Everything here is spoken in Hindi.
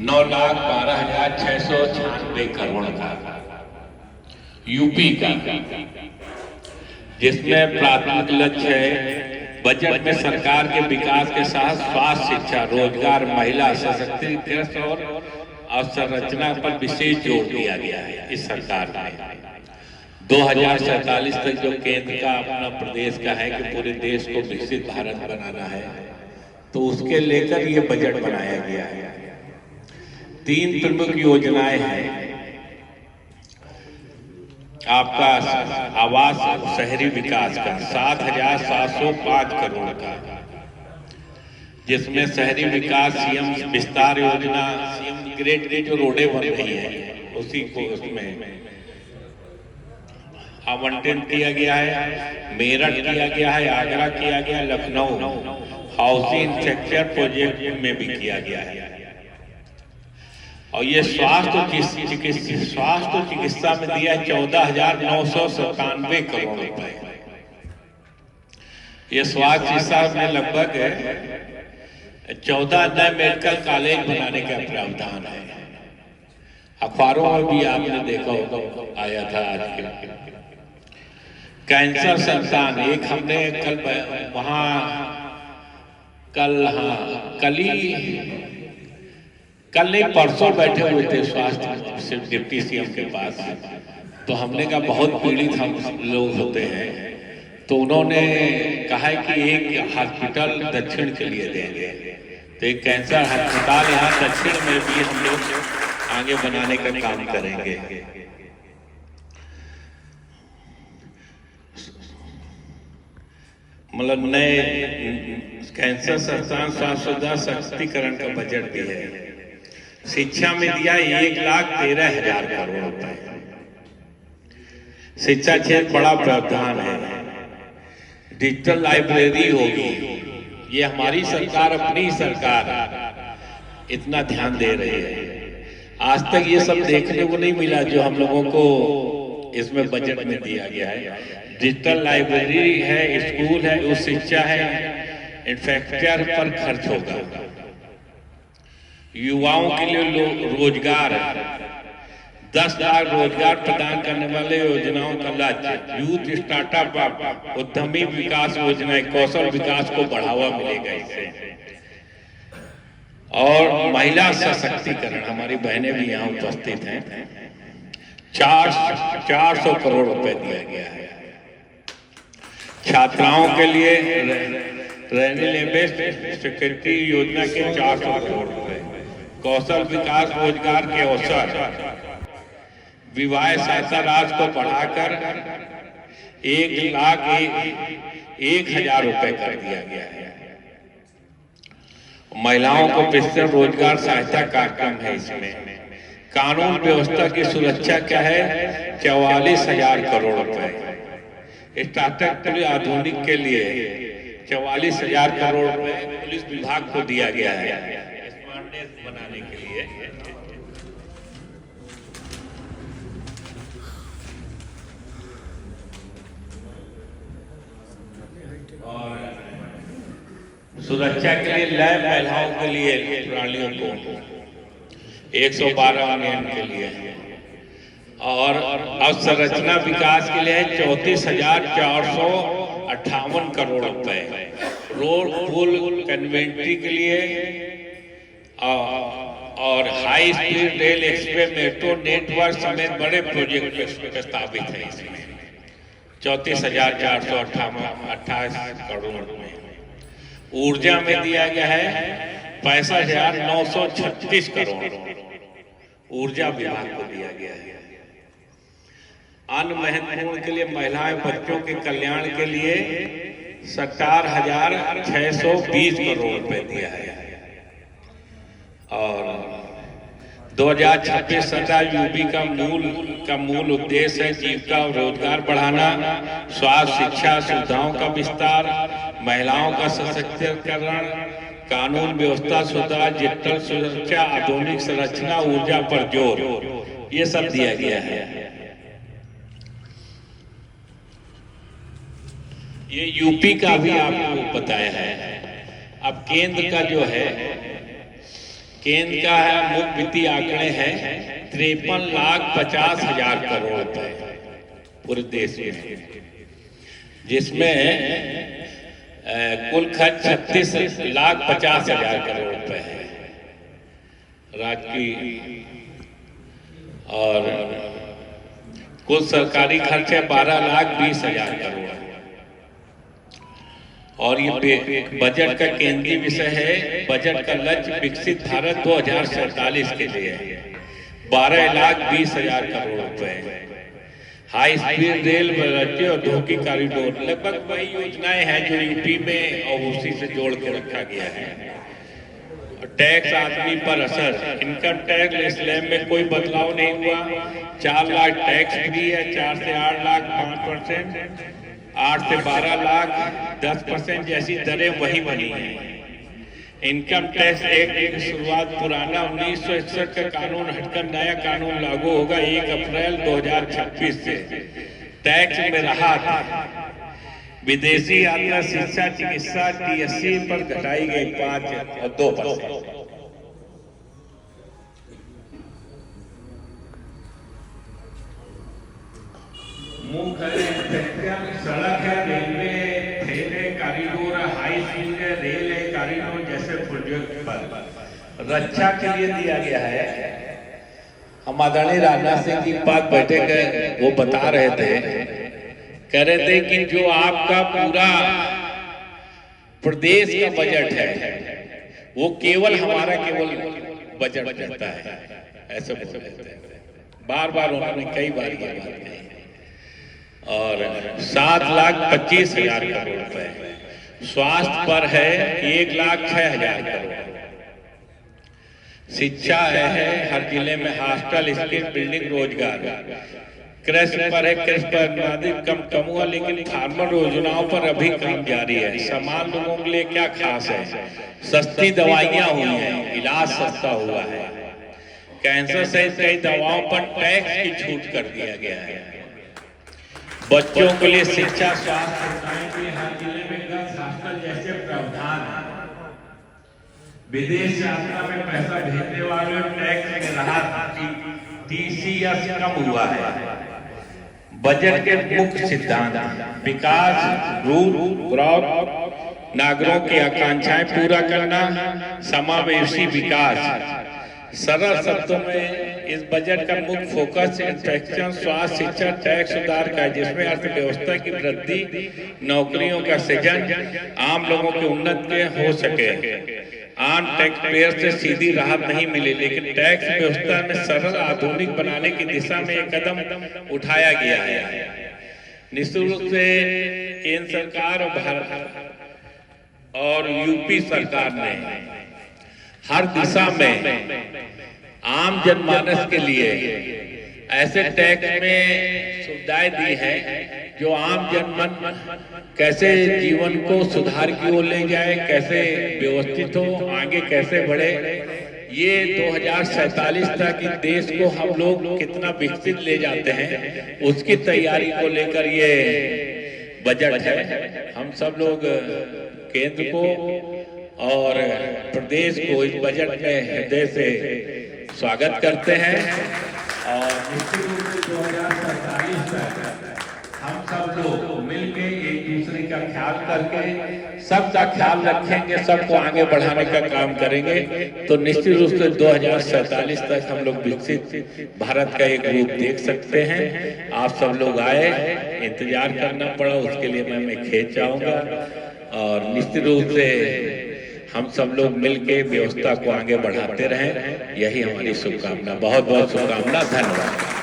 9,12,696 करोड़ का यूपी का, जिसमें प्राथमिक लक्ष्य है बजट में सरकार के विकास के साथ स्वास्थ्य, शिक्षा, रोजगार, महिला सशक्तिकरण और अवसंरचना पर विशेष जोर दिया गया है। इस सरकार में 2047 तक जो केंद्र का अपना प्रदेश का है कि पूरे देश को विकसित भारत बनाना है, तो उसके लेकर ये बजट बनाया गया है। 3 प्रमुख योजनाएं हैं। आपका आवास शहरी विकास का 7,705 करोड़ का, जिसमें शहरी विकास सीएम विस्तार योजना, सीएम ग्रेड की जो रोडें बन रही है उसी को उसमें आवंटन किया गया है। मेरठ किया गया है, आगरा किया गया, लखनऊ हाउसिंग सेक्टर प्रोजेक्ट में भी किया गया है। और ये स्वास्थ्य चिकित्सा में दिया 14,997 करोड़ रुपए। ये स्वास्थ्य चिकित्सा में लगभग 14 नए मेडिकल कॉलेज बनाने का प्रावधान है। अखबारों में भी आपने देखा होगा, आया था आज के। कैंसर संस्थान एक हमने कल नहीं परसों बैठे हुए थे स्वास्थ्य डिप्टी सीएम के पास, तो हमने कहा बहुत पीड़ित हम लोग होते हैं, तो उन्होंने कहा कि एक हॉस्पिटल दक्षिण के लिए देंगे, तो एक कैंसर अस्पताल यहाँ दक्षिण में भी हम लोग आगे बनाने का काम करेंगे। मतलब नए कैंसर संस्थान स्वास्थ्य सशक्तिकरण का बजट भी है। शिक्षा में दिया 1,13,000 करोड़ रुपए। शिक्षा क्षेत्र बड़ा प्रावधान है। डिजिटल लाइब्रेरी होगी, ये हमारी सरकार, अपनी सरकार इतना ध्यान दे रही है। आज तक ये सब देखने को नहीं मिला जो हम लोगों को इसमें बजट में दिया गया है। डिजिटल लाइब्रेरी है, स्कूल है, उच्च शिक्षा है, इंफ्रास्ट्रक्चर पर खर्च होगा। युवाओं के लिए रोजगार 10 लाख रोजगार प्रदान करने वाले योजनाओं का लक्ष्य। यूथ स्टार्टअप उद्यमी विकास योजनाएं, कौशल विकास को बढ़ावा मिलेगा इससे। और महिला सशक्तिकरण, हमारी बहनें भी यहाँ उपस्थित हैं, 400 करोड़ रुपए दिया गया है। छात्राओं के लिए सिक्योरिटी योजना के 400 करोड़ रुपए, कौशल विकास रोजगार के अवसर, विवाह सहायता राशि को बढ़ाकर 1,01,000 रुपए कर दिया गया है। महिलाओं को पेंशन रोजगार सहायता कार्यक्रम है। इसमें कानून व्यवस्था की सुरक्षा क्या है, 44,000 करोड़ रुपए। स्टार्टअप पुलिस आधुनिक के लिए 44,000 करोड़ रुपए पुलिस विभाग को दिया गया है बनाने के लिए। और सुरक्षा के लिए लैब महिलाओं के लिए प्रणालियों को 112 के लिए, और अवसंरचना विकास के लिए 34,458 करोड़ रुपए। रोड, पुल, कन्वेंट्री के लिए और high speed rail, express, metro network समेत बड़े प्रोजेक्ट प्रस्तावित है। इसमें 34,428 करोड़ रुपए। ऊर्जा में दिया गया है 65,936 करोड़, ऊर्जा विभाग को दिया गया है। अन्य महत्वपूर्ण के लिए महिलाएं बच्चों के कल्याण के लिए 17,620 करोड़ रुपए दिया है। और 2026-27 यूपी का मूल उद्देश्य है जीविका और रोजगार बढ़ाना, स्वास्थ्य शिक्षा सुविधाओं का विस्तार, महिलाओं का सशक्तिकरण, कानून व्यवस्था सुधार, डिजिटल सुरक्षा, आधुनिक संरचना, ऊर्जा पर जोर, ये सब दिया गया है। ये यूपी का भी आपको बताया है। अब केंद्र का जो है केंद्र का है मुख्य वित्तीय आंकड़े हैं 53,50,000 करोड़ रुपए पूरे देश में, जिसमें कुल खर्च 36,50,000 करोड़ रुपए है राज्य की, और कुल सरकारी खर्च है 12,20,000 करोड़। और ये बजट का केंद्रीय विषय है। बजट का लक्ष्य विकसित भारत 2047 के लिए है 12,20,000 करोड़ रुपए। हाई स्पीड रेल, राज्य औद्योगिक कॉरिडोर, लगभग वही योजनाएं हैं जो यूपी में और उसी से जोड़ के रखा गया है। टैक्स आदमी पर असर, इनकम टैक्स स्लैब में कोई बदलाव नहीं हुआ। 4 लाख टैक्स फ्री है, 4 से 8 लाख 5%, 8 से 12 लाख 10% जैसी दरें वही बनी हैं। इनकम टैक्स एक्ट की शुरुआत पुराना 1961 का कानून हटकर नया कानून लागू होगा 1 अप्रैल 2026 से। टैक्स में राहत, विदेशी यात्रा, शिक्षा, चिकित्सा, TSC पर घटाई गई 5 और 2%। मुख्य सड़क है, railway, corridor, high speed rail है, कॉरिडोर जैसे प्रोजेक्ट पर रक्षा के लिए दिया गया है। हम आदरणीय राजनाथ सिंह जी पास बैठे गए, वो बता रहे थे, कह रहे थे कि जो आपका पूरा प्रदेश का बजट है वो केवल हमारा केवल बजट करता है, ऐसे बोल रहे थे। बार बार उन्होंने कई बार ये बात कही। और 7,25,000 करोड़ रुपए स्वास्थ्य पर है, 1,06,000 करोड़। शिक्षा है हर जिले में हॉस्टल, स्किल बिल्डिंग, रोजगार। कृषि पर है, कृषि पर कम हुआ, लेकिन फार्मर योजनाओं पर अभी काम जारी है। समान लोगों के लिए क्या खास है? सस्ती दवाइयां हुई हैं, इलाज सस्ता हुआ है। कैंसर सहित कई दवाओं पर टैक्स की छूट कर दिया गया है। बच्चों के लिए शिक्षा, स्वास्थ्य के लिए हर जिले में गर्ल्स हॉस्टल जैसे प्रावधान है। विदेश यात्रा में पैसा भेजने वाले टैक्स में राहत, TCS कम हुआ है। बजट के मुख्य सिद्धांत, विकास, रूट ग्रोथ, नागरिकों की आकांक्षाएं पूरा करना, समावेशी विकास। सरल शब्दों में इस बजट का मुख्य फोकस इंफ्रास्ट्रक्चर, स्वास्थ्य, शिक्षा, टैक्स सुधार का है, जिसमें अर्थव्यवस्था की वृद्धि, नौकरियों का सृजन, आम लोगों की उन्नति हो सके। आम टैक्स पेयर से सीधी राहत नहीं मिली, लेकिन टैक्स व्यवस्था में सरल आधुनिक बनाने की दिशा में एक कदम उठाया गया है। निश्चित रूप से केंद्र सरकार और भारत और यूपी सरकार ने हर दिशा में आम जनमानस के लिए ऐसे टैक्स में सुविधाएं दी हैं जो आम जनमन कैसे जीवन को सुधार की ओर ले जाए, कैसे व्यवस्थित हो, आगे कैसे बढ़े। ये 2047 तक इस देश को हम लोग कितना विकसित ले जाते हैं, उसकी तैयारी को लेकर ये बजट है। हम सब लोग केंद्र को और प्रदेश को इस बजट में हृदय से स्वागत करते हैं। और निश्चित रूप से 2047 तक हम सब लोग मिलकर एक दूसरे का ख्याल करके सबका ख्याल रखेंगे, सबको आगे बढ़ाने का काम करेंगे, तो निश्चित रूप से 2047 तक हम लोग विकसित भारत का एक रूप देख सकते हैं। आप सब लोग आए, इंतजार करना पड़ा, उसके लिए मैं खेत जाऊंगा। और निश्चित रूप से हम सब लोग मिलकर व्यवस्था को आगे बढ़ाते रहें, यही हमारी शुभकामना। बहुत बहुत शुभकामना। धन्यवाद।